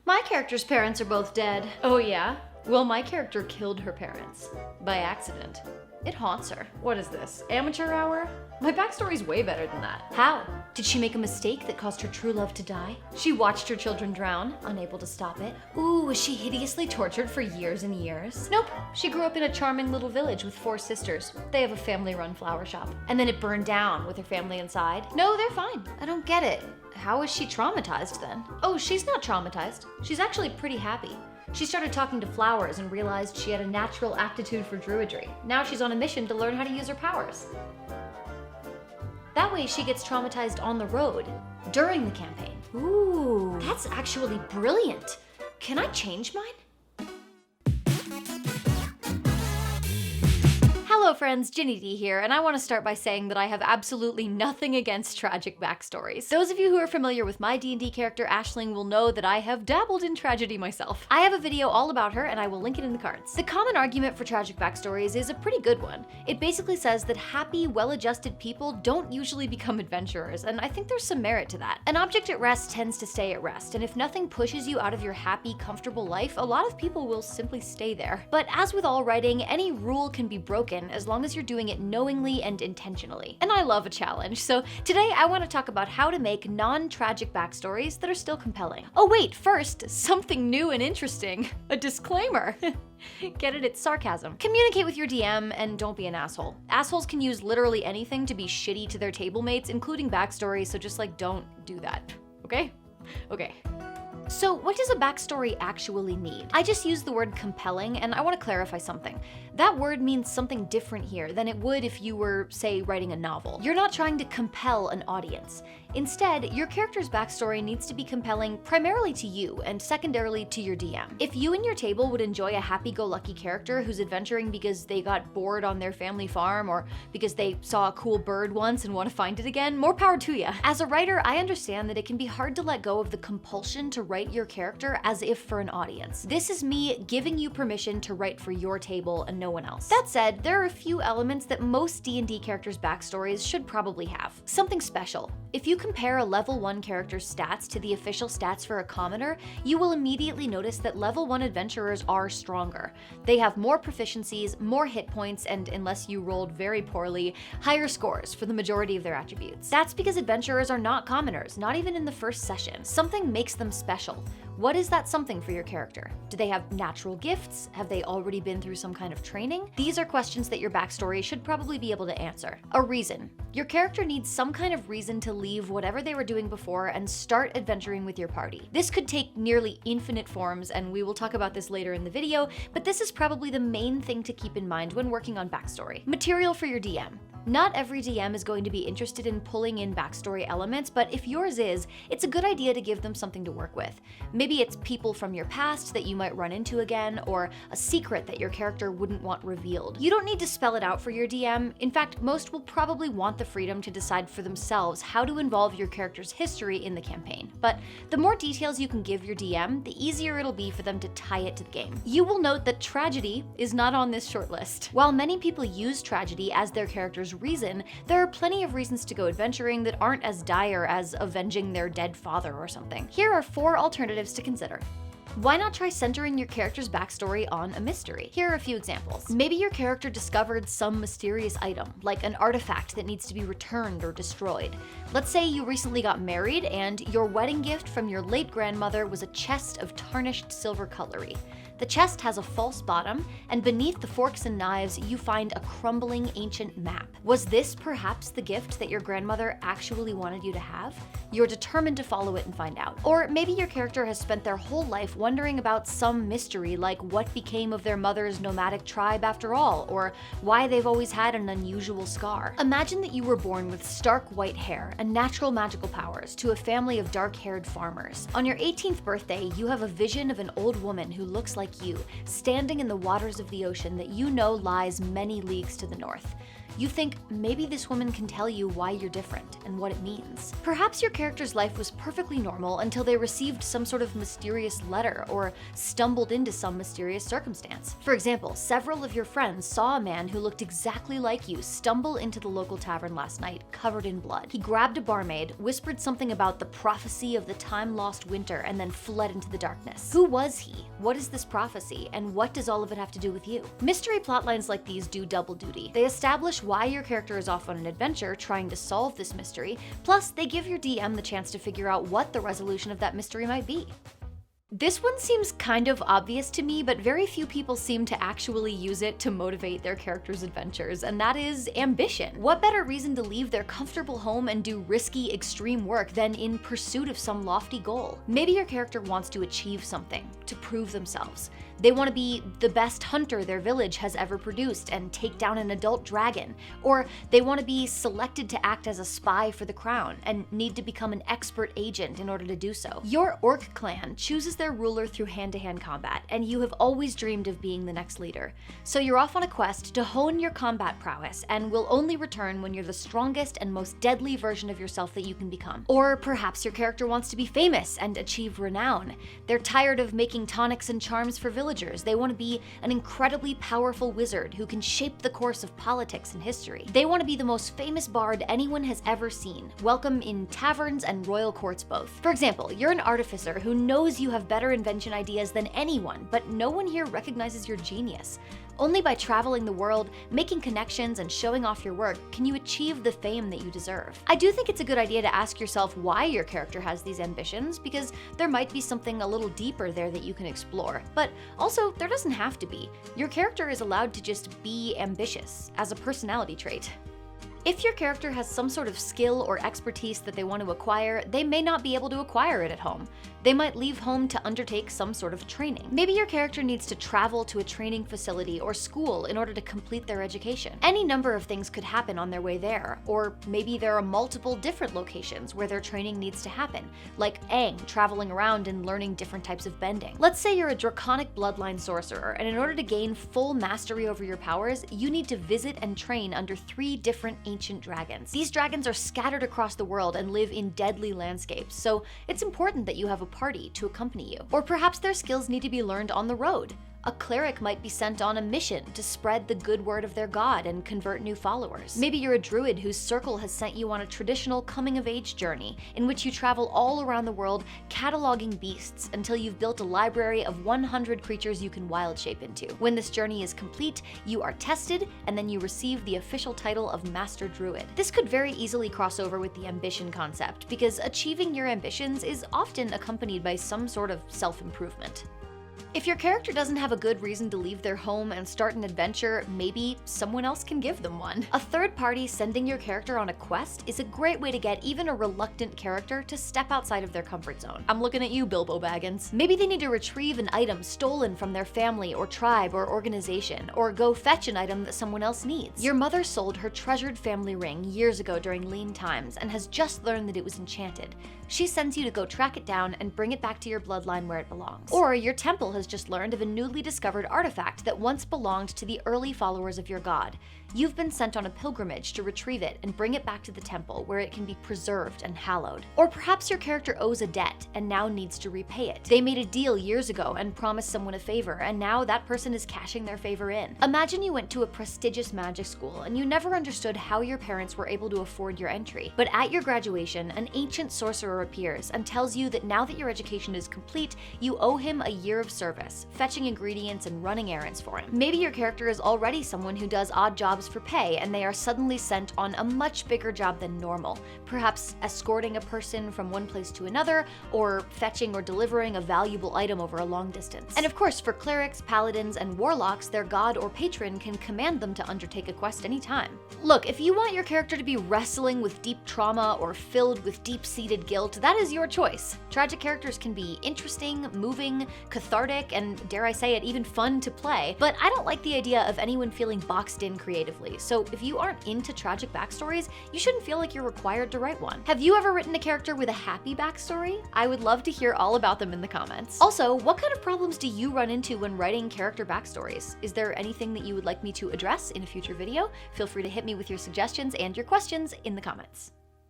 My character's parents are both dead. Oh yeah? Well, my character killed her parents. By accident. It haunts her. What is this, amateur hour? My backstory's way better than that. How? Did she make a mistake that caused her true love to die? She watched her children drown, unable to stop it. Ooh, was she hideously tortured for years and years? Nope, she grew up in a charming little village with 4 sisters. They have a family-run flower shop. And then it burned down with her family inside. No, they're fine. I don't get it. How is she traumatized then? Oh, she's not traumatized. She's actually pretty happy. She started talking to flowers and realized she had a natural aptitude for druidry. Now she's on a mission to learn how to use her powers. That way she gets traumatized on the road, during the campaign. Ooh, that's actually brilliant. Can I change mine? Hello friends, Ginny D here, and I want to start by saying that I have absolutely nothing against tragic backstories. Those of you who are familiar with my D&D character Aisling will know that I have dabbled in tragedy myself. I have a video all about her and I will link it in the cards. The common argument for tragic backstories is a pretty good one. It basically says that happy, well-adjusted people don't usually become adventurers, and I think there's some merit to that. An object at rest tends to stay at rest, and if nothing pushes you out of your happy, comfortable life, a lot of people will simply stay there. But as with all writing, any rule can be broken as long as you're doing it knowingly and intentionally. And I love a challenge, so today I want to talk about how to make non-tragic backstories that are still compelling. Oh wait, first, something new and interesting. A disclaimer. Get it? It's sarcasm. Communicate with your DM and don't be an asshole. Assholes can use literally anything to be shitty to their table mates, including backstories, so just don't do that. Okay? Okay. So what does a backstory actually need? I just used the word compelling, and I want to clarify something. That word means something different here than it would if you were, say, writing a novel. You're not trying to compel an audience. Instead, your character's backstory needs to be compelling primarily to you and secondarily to your DM. If you and your table would enjoy a happy-go-lucky character who's adventuring because they got bored on their family farm or because they saw a cool bird once and want to find it again, more power to ya. As a writer, I understand that it can be hard to let go of the compulsion to write your character as if for an audience. This is me giving you permission to write for your table and no one else. That said, there are a few elements that most D&D characters' backstories should probably have. Something special. If you compare a level 1 character's stats to the official stats for a commoner, you will immediately notice that level 1 adventurers are stronger. They have more proficiencies, more hit points, and unless you rolled very poorly, higher scores for the majority of their attributes. That's because adventurers are not commoners, not even in the first session. Something makes them special. What is that something for your character? Do they have natural gifts? Have they already been through some kind of training? These are questions that your backstory should probably be able to answer. A reason. Your character needs some kind of reason to leave whatever they were doing before and start adventuring with your party. This could take nearly infinite forms, and we will talk about this later in the video, but this is probably the main thing to keep in mind when working on backstory. Material for your DM. Not every DM is going to be interested in pulling in backstory elements, but if yours is, it's a good idea to give them something to work with. Maybe it's people from your past that you might run into again, or a secret that your character wouldn't want revealed. You don't need to spell it out for your DM. In fact, most will probably want the freedom to decide for themselves how to involve your character's history in the campaign. But the more details you can give your DM, the easier it'll be for them to tie it to the game. You will note that tragedy is not on this short list. While many people use tragedy as their character's reason, there are plenty of reasons to go adventuring that aren't as dire as avenging their dead father or something. Here are 4 alternatives to consider. Why not try centering your character's backstory on a mystery? Here are a few examples. Maybe your character discovered some mysterious item, like an artifact that needs to be returned or destroyed. Let's say you recently got married and your wedding gift from your late grandmother was a chest of tarnished silver cutlery. The chest has a false bottom, and beneath the forks and knives, you find a crumbling ancient map. Was this perhaps the gift that your grandmother actually wanted you to have? You're determined to follow it and find out. Or maybe your character has spent their whole life wondering about some mystery, like what became of their mother's nomadic tribe after all, or why they've always had an unusual scar. Imagine that you were born with stark white hair and natural magical powers to a family of dark-haired farmers. On your 18th birthday, you have a vision of an old woman who looks like you, standing in the waters of the ocean that you know lies many leagues to the north. You think maybe this woman can tell you why you're different and what it means. Perhaps your character's life was perfectly normal until they received some sort of mysterious letter adventure or stumbled into some mysterious circumstance. For example, several of your friends saw a man who looked exactly like you stumble into the local tavern last night, covered in blood. He grabbed a barmaid, whispered something about the prophecy of the time-lost winter, and then fled into the darkness. Who was he? What is this prophecy? And what does all of it have to do with you? Mystery plotlines like these do double duty. They establish why your character is off on an adventure trying to solve this mystery, plus they give your DM the chance to figure out what the resolution of that mystery might be. This one seems kind of obvious to me, but very few people seem to actually use it to motivate their characters' adventures, and that is ambition. What better reason to leave their comfortable home and do risky, extreme work than in pursuit of some lofty goal? Maybe your character wants to achieve something, to prove themselves. They want to be the best hunter their village has ever produced and take down an adult dragon. Or they want to be selected to act as a spy for the crown and need to become an expert agent in order to do so. Your orc clan chooses their ruler through hand-to-hand combat, and you have always dreamed of being the next leader. So you're off on a quest to hone your combat prowess and will only return when you're the strongest and most deadly version of yourself that you can become. Or perhaps your character wants to be famous and achieve renown. They're tired of making tonics and charms for villagers. They want to be an incredibly powerful wizard who can shape the course of politics and history. They want to be the most famous bard anyone has ever seen, welcome in taverns and royal courts both. For example, you're an artificer who knows you have better invention ideas than anyone, but no one here recognizes your genius. Only by traveling the world, making connections, and showing off your work can you achieve the fame that you deserve. I do think it's a good idea to ask yourself why your character has these ambitions, because there might be something a little deeper there that you can explore. But also, there doesn't have to be. Your character is allowed to just be ambitious, as a personality trait. If your character has some sort of skill or expertise that they want to acquire, they may not be able to acquire it at home. They might leave home to undertake some sort of training. Maybe your character needs to travel to a training facility or school in order to complete their education. Any number of things could happen on their way there, or maybe there are multiple different locations where their training needs to happen, like Aang traveling around and learning different types of bending. Let's say you're a draconic bloodline sorcerer, and in order to gain full mastery over your powers, you need to visit and train under 3 different ancient dragons. These dragons are scattered across the world and live in deadly landscapes, so it's important that you have a party to accompany you. Or perhaps their skills need to be learned on the road. A cleric might be sent on a mission to spread the good word of their god and convert new followers. Maybe you're a druid whose circle has sent you on a traditional coming-of-age journey in which you travel all around the world cataloging beasts until you've built a library of 100 creatures you can wild shape into. When this journey is complete, you are tested, and then you receive the official title of Master Druid. This could very easily cross over with the ambition concept, because achieving your ambitions is often accompanied by some sort of self-improvement. If your character doesn't have a good reason to leave their home and start an adventure, maybe someone else can give them one. A third party sending your character on a quest is a great way to get even a reluctant character to step outside of their comfort zone. I'm looking at you, Bilbo Baggins. Maybe they need to retrieve an item stolen from their family or tribe or organization, or go fetch an item that someone else needs. Your mother sold her treasured family ring years ago during lean times and has just learned that it was enchanted. She sends you to go track it down and bring it back to your bloodline where it belongs. Or your temple has just learned of a newly discovered artifact that once belonged to the early followers of your god. You've been sent on a pilgrimage to retrieve it and bring it back to the temple where it can be preserved and hallowed. Or perhaps your character owes a debt and now needs to repay it. They made a deal years ago and promised someone a favor, and now that person is cashing their favor in. Imagine you went to a prestigious magic school and you never understood how your parents were able to afford your entry. But at your graduation, an ancient sorcerer appears and tells you that now that your education is complete, you owe him a year of service, fetching ingredients and running errands for him. Maybe your character is already someone who does odd jobs for pay, and they are suddenly sent on a much bigger job than normal, perhaps escorting a person from one place to another, or fetching or delivering a valuable item over a long distance. And of course, for clerics, paladins, and warlocks, their god or patron can command them to undertake a quest anytime. Look, if you want your character to be wrestling with deep trauma or filled with deep-seated guilt, that is your choice. Tragic characters can be interesting, moving, cathartic, and dare I say it, even fun to play, but I don't like the idea of anyone feeling boxed in creatively. So if you aren't into tragic backstories, you shouldn't feel like you're required to write one. Have you ever written a character with a happy backstory? I would love to hear all about them in the comments. Also, what kind of problems do you run into when writing character backstories? Is there anything that you would like me to address in a future video? Feel free to hit me with your suggestions and your questions in the comments.